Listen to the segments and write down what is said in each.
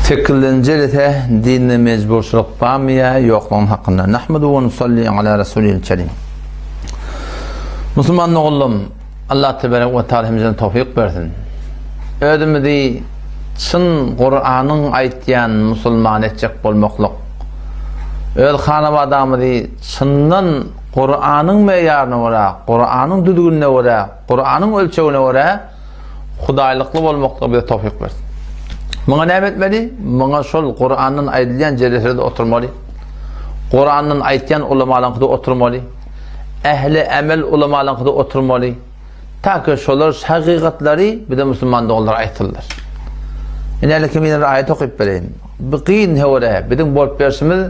Tekillencelete dinle mecburçılık bağmaya yokluğun hakkında. Nahmedu ve nusalli ala Resulil Kerim. Müslüman oğlum, Allah tebarek ve teala hemizden tevfik versin. Ödümüzü çın Kur'an'ın aytyan musulman etcek bolmaklık. Öl hanım adamı çından Kur'an'ın meyarına vara, Kur'an'ın düdüğüne vara, Kur'an'ın ölçeğine vara, hudaylıklı bolmaklık bize tevfik versin. Bana ne etmeli? Bana şol Kur'an'ın aytyan ceresede oturmalı. Kur'an'ın aytyan ulamalarında oturmalı. Ehli emel ulamalarında oturmalı. Ta ki şolar hakikatleri bir de Müslüman doğrular aytırlar. Yine kimin ayet okuyup vereyim. Bıqin hevre bizim bol persimiz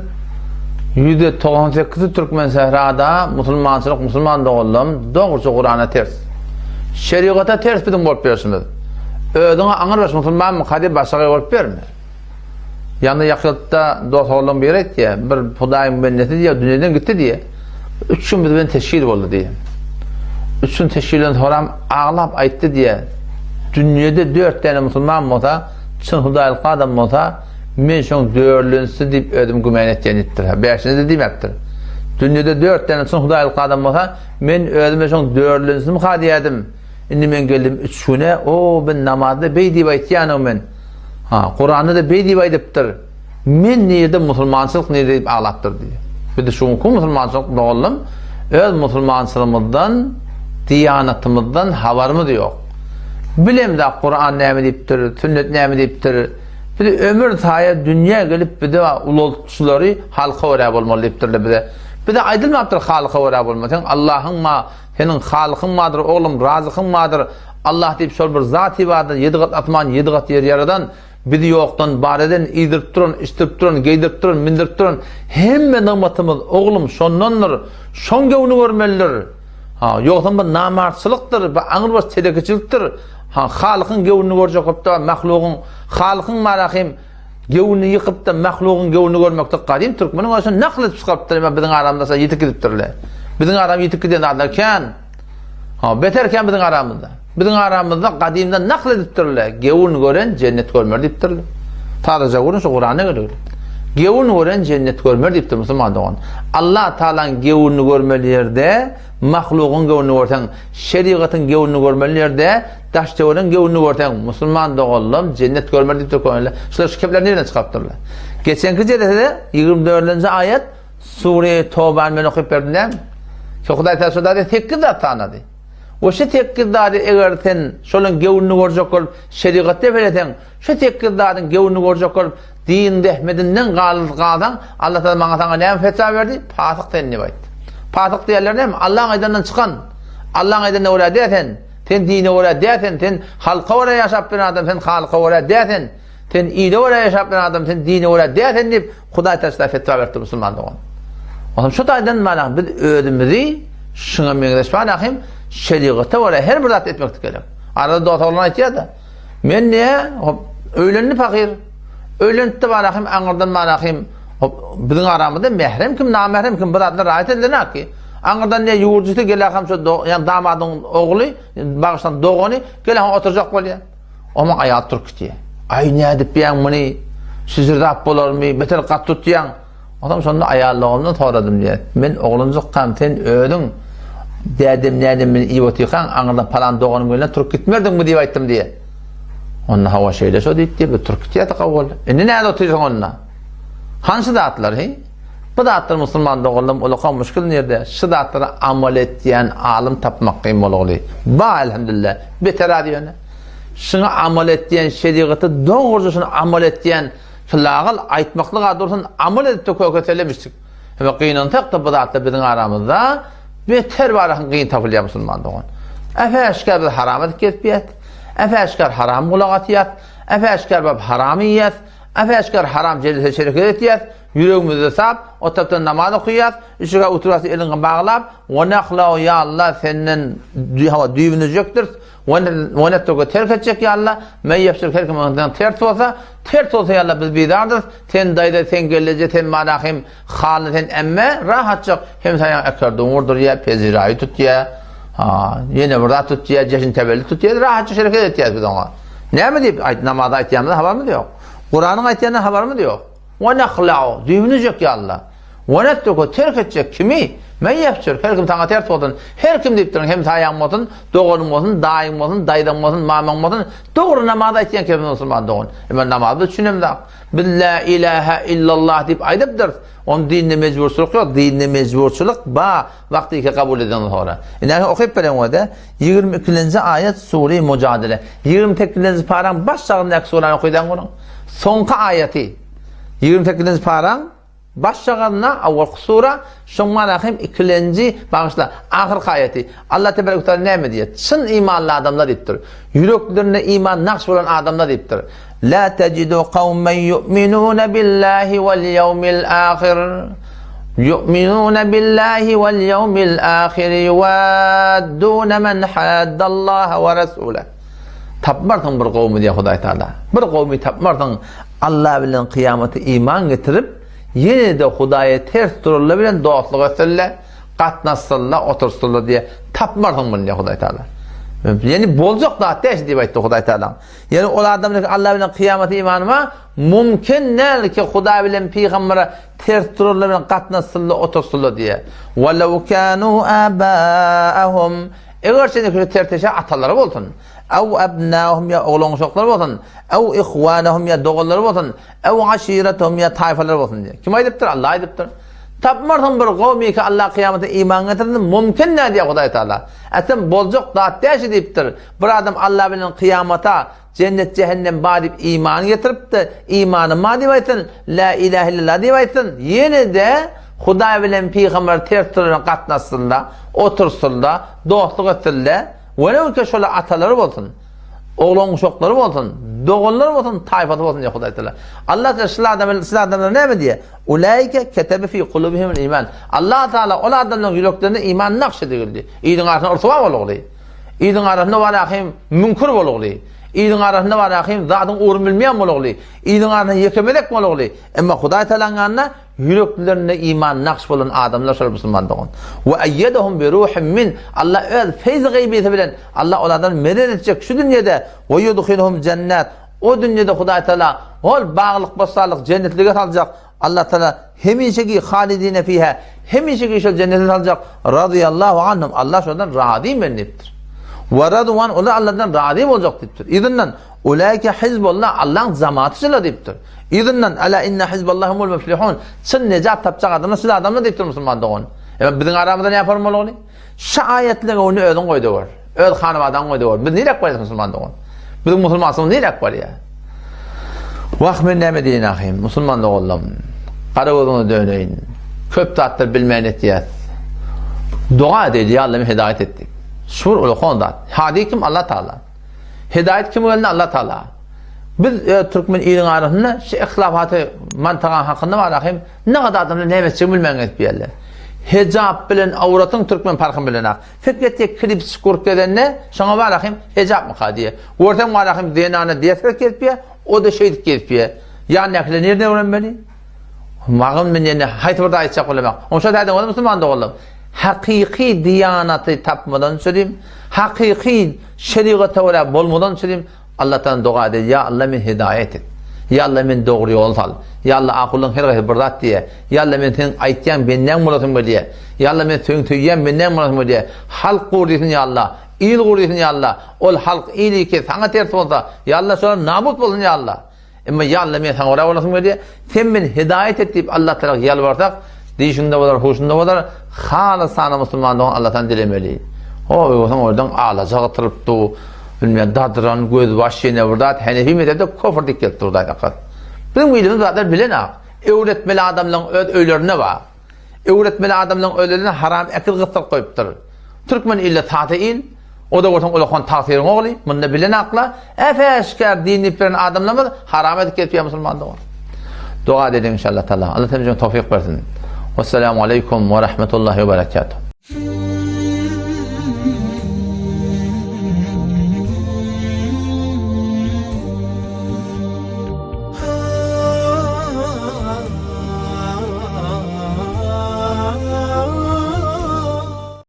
%98 Türkmen sehrada Müslümançılık, Müslüman doğrularım doğrusu Kur'an'a ters. Şeriata ters bizim bol persimiz. Ödüne anır baş Müslüman mı kadir başka olup vermir. Yani yakıtta dost oğlum bir et diye, bir Hudayım benneti diye, dünyadan gitti diye. 3 gün bizden teşkil oldu diye. 3 gün teşkilden sonra ağlap ayttı diye. Dünyada 4 tane Müslüman olsa, çın Hudaylık adam olsa, men şun dörlünsü deyip ödüm gümen etken ettir. 5'ini de demektir. Dünyada 4 tane çın Hudaylık adam olsa, men ödüm şun dörlünsü mü kadiyedim. Şimdi ben geldim 3 güne, ben namazda beydi baytiyanım men. Kur'an'da da beydi baydıptır. Men nerede Müslümançılık nerede deyip ağlattır diye. Bir de şunku Müslümançılık doğalım, öz Müslümançılığımızdan, diyanatımızdan havarımız yok. Bilem de Kur'an ne mi deyiptir, sünnet ne mi deyiptir. Bir de ömür taya dünya gelip bir de ulultuları halka oraya olmalı deyiptir bir de. Bir de aydılmaptır halka oraya olmalı. Sen Allah'ın ma, senin halıkın madır, oğlum razıkın madır. Allah deyip şol bir zati vardır, 7 kat atman, 7 kat yer yaradan. Bir de yoktan, bareden idirip durun, istirip durun, giydirip durun, mindirip durun. Hemme namatımız, oğlum şondandır, şon gevini görmelidir. Yoktan bu namarçılıktır, bu anılbaş telekiçiliktir. Halıkın gevini görecek olup da, mahlukun, halıkın marahim, gevini yıkıp da, mahlukun gevini görmekte kadim Türkmenin olsun naklet çıkarttır, bizim aramda yitik gidiptirler. Bizim aram yitik giden adlarken, beterken bizim aramızda. Bizim aramızda kadimden naklediptirler. Gevun gören cennet görmer deyiptirler. Tadaca görün şu Kur'an'a göre. Gevun gören cennet görmer deyiptir Müslüman doğan. Allah Teala'nın gevunu görmeli yerde, mahlukun gevunu görsen, şeriatın gevunu görmeli yerde, taştevanın gevunu görsen, Müslüman doğalım cennet görmer deyiptir koyunlar. Şunlar şu kepler nereden çıkarttırlar? Geçenki cedede 24. ayet Sure-i Tawba'nı ben okuyup verdim değil mi? Huday Teala tekkid atanadı. O şu tekkidleri eğer sen şolun gevunu görecek olup şeriatte vereten, şu tekkidlerin gevunu görecek olup dinde Ahmedinden qaldan Allah Teala bana sana ne fetva verdi? Fasık denilip aytdı. Fasık diyorlar ne mi? Allah'ın aydandan çıkan, Allah'ın aydandan oraya deyeten, sen dine oraya deyeten, sen halka oraya yaşap bir adam, sen halka oraya deyeten, sen iyide oraya yaşap bir adam, sen dine oraya deyeten deyip Huday Teala fetva verdi Müslüman doğan. Oğlum şu taydan bana biz ödümüzü şuna mengleşme lahim şeriata var her bir zat etmek gerek. Arada doğalarına aytıyor da. Men ne öğlenli fakir. Öğlenli balahim anırdan balahim bizim aramızda mehrem kim namahrem kim biratlar ayet edilir ki. Anırdan ne yurcusu gelahim şu yani damadın oğlu bağıştan doğunu gelahim oturacak oluyor. Ama ayat Türk diye. Ay ne edip yan bunu sizirde bolar mı beter kat tutuyan. Adam sonunda ayarlığımdan soradım diye. Men oğluncuk kamten ödün. Dedim nedim men iyi otuyan anırdan falan doğanın gönlüne Türk gitmerdin mi diye ayttım diye. Onunla hava şeyle so deyip bir Türk diye takavul. Ne otuyorsun onunla? Hansı dağıtlar he? Bu dağıtlar Müslüman doğalım ulukan müşkül nerede? Şu dağıtlara amal ettiyen alim tapmak kıyım oluyor. Ba elhamdülillah. Beter adiyonu. Şuna amal ettiyen şeriatı doğrucusunu amal ettiyen lağıl aytmaklık adorsun amal edip de köketelemiştik. Ve kıyınan tek de bu dağıtlar bizim aramızda beter varahın kıyın tapılıyor Müslüman doğan. Efe eşkar bir haramet ketbiyet. Efe eşkar haram kulağatiyet. Efe eşkar bir haramiyet. Efe eşkar haram celise şeriket etiyet. Yüreğimizde sap, o taptan namaz okuyat. Işığa oturası elini bağlap. Ve neklahu ya Allah senin düğünü jöktür. Ve nettoku terk edecek ya Allah. Men yapşır herkemden ters olsa ya Allah biz bidardır. Sen dayda sen gelecek sen marahim halı sen emme rahatçak. Hem sen ekardın vurdur ya pezirayı tut ya. Yine burada tut ya ceşin tebelli tut ya rahatça şeriket et ya biz ona. Ne mi deyip namazda aytiyamızda hava mı yok. Kur'an'ın ayetlerine haber mi diyor? Ve nehla'u. Düğünüzecek ya Allah. Ve nettuku terk edecek kimi? Men yapacak. Her kim tana ters olsun. Her kim deyip durun. Hem tayan olsun, doğrun olsun, daim olsun, daydan olsun, mamam olsun. Doğru namazda etken kim Müslüman doğun. Ben namazda düşünüm de. Billah ilahe illallah deyip aydıptır. Onun dinine mecbursuluk yok. Dinine mecbursuluk vakti ki kabul eden sonra. Yani okuyup beren o da 22. ayet Sure-i Mücadele. 28. paran başlarındaki sureyi okuydan onun. Sonka ayeti. 28. paran başlarına avval sura şonma rahim 2. bağışla ahir ayeti. Allah Teala Teala ne mi diye? Çın imanlı adamlar deyiptir. Yüreklerine iman nakş olan adamlar deyiptir. La tecidu kavmen yu'minuna billahi vel yevmil ahir. Yu'minuna billahi vel yevmil ahir yuvadduna men haddallaha ve rasulah. Tapmardan bir kavmi diye Huday Teala. Bir kavmi tapmardan Allah bilen kıyamete iman getirip yine de Hudaya ters dururlar bilen dostluk etsinler, katnaşsınlar, otursunlar diye tapmardan bunu diye Huday Teala. Yani bolcuk da ateş diye aytdı Huday Teala. Yani o adamlar Allah bilen kıyamete imanıma mümkün değil ki Huday bilen peygambere ters dururlar bilen katnaşsınlar, otursunlar diye. وَلَوْ كَانُوا آبَاءَهُمْ eğer seni terteşe ataları olsun. Ev ebnâhum ya oğlan uşakları olsun. Ev ihvânahum ya doğulları olsun. Ev aşiretahum ya tayfaları olsun diye. Kim aydıptır? Allah aydıptır. Tapmarsan bir kavmi ki Allah kıyamete iman getirdi. Mümkün ne diye Huday Teala. Sen bolcuk da teşhid deyiptir. Bir adam Allah bilen kıyamata cennet cehennem badip iman getirip de imanı ma deyip aytın. La ilahe illallah deyip aytın. Yine de Huday bilen peygamber ters dururlar katnaşsınlar, otursunlar, dostluk etsinler. Velev ki şöyle ataları olsun, oğlan uşakları olsun, doğulları olsun, tayfatı olsun diye Huday Teala. Allah Teala silah adamlar ne mi diye? Ulaike ketebe fi kulubihimul iman. Allah Teala o adamların yüreklerine iman nakşedildi. İyinin arasında ortava olurdu. İyinin arasında var akım münkur olurdu. İyinin arasında var akım zatın uğrun bilmeyen olurdu. İyinin arasında yekemelek olurdu. Ama Huday Teala'nın anına yüreklerine iman nakş olan adamlar şöyle Müslüman doğun. Ve eyyedehum bi ruhin min. Allah öz feyz gaybiyeti bilen Allah onlardan medet edecek şu dünyada ve yudkhiluhum cennet. O dünyada Huday Teala ol bağlılık basallık cennetliğe alacak. Allah Teala hemişeki halidine fiha hemişeki şu cennete alacak. Radıyallahu anhum. Allah şundan razı meniptir. Ve radwan o da Allah'tan razı olacak deyiptir. İzinden ulaike hizbullah Allah'ın cemaatiyle deyiptir. İzinden ala inna hizballahumul muflihun. Sen necat tapacak adamlar siz adamlar deyiptir Müslüman doğun. Bizim aramızda ne yaparım oğlu? Şu ayetleri onu ödün koydu var. Öd hanımadan koydu var. Biz neyle koyarız Müslüman doğun? Bizim Müslümansımız neyle koyar ya? Vakmin ne mediyin ahim? Müslüman doğullum. Karagözünü döneyin. Köp tattır bilmeyen etiyat. Dua edildi ya Allah'ım hidayet ettik. Şur ulu konuda. Hadi kim? Allah Teala. Hidayet kim geldi? Allah Teala. Biz Türkmen ilin arasında şu ihtilafatı mantıkan hakkında var akım. Ne kadar adamlar ne etmeyecek bilmeyen etmeyenler. Hicab bilen avratın Türkmen farkın bilen ak. Fikrettiği klip skurk edenle sana var akım hicab mı kadiye. Ortam var akım dinanı diyetmek etpiye. O da şeydik getpiye. Yani nekle nereden öğrenmeli? Mağın min yani hayt burada ayetçak olamak. Onun şöyle dedin oğlum Müslüman da oğlum. Hakiki diyanatı tapmadan söyleyeyim. Hakiki şeriatı olarak bolmadan söyleyeyim. Allah'tan dua edin. Ya Allah men hidayet et. Ya Allah men doğru yol al. Ya Allah akılın her gayet bırdat diye. Ya Allah men sen aytyan benden bulatım diye. Ya Allah men sen tüyyen benden bulatım diye. Halk kurdisin ya Allah. İyil kurdisin ya Allah. Ol halk iyiliği ki sana ters olsa. Ya Allah sonra nabut olsun ya Allah. Ama ya Allah men sana oraya bulatım diye. Sen men hidayet et deyip Allah tarafı yalvarsak. Dişinde var, hoşunda var. Halasana Müslüman doğan Allah'tan dilemeli. O oradan ağlaca tırıptı. Bilmeyen dadran, göz baş yerine burada. Hanefi mezhebinde kufr dikkat durdu. Bizim bildiğimiz zaten bilen ha. Öğretmeli adamların öylerine var. Öğretmeli adamların öylerine haram ekil gıtır koyuptur. Türkmen illa tatil. O da ortadan olakon tasirin oğlu. Bunu bilen akla. Eşkar dinleyip veren adamlarımız haram edip etmiyor Müslüman doğan. Dua edin inşallah. Allah temizliğine tevfik versin. Vesselamu aleyküm ve rahmetullahi ve berekatuhu.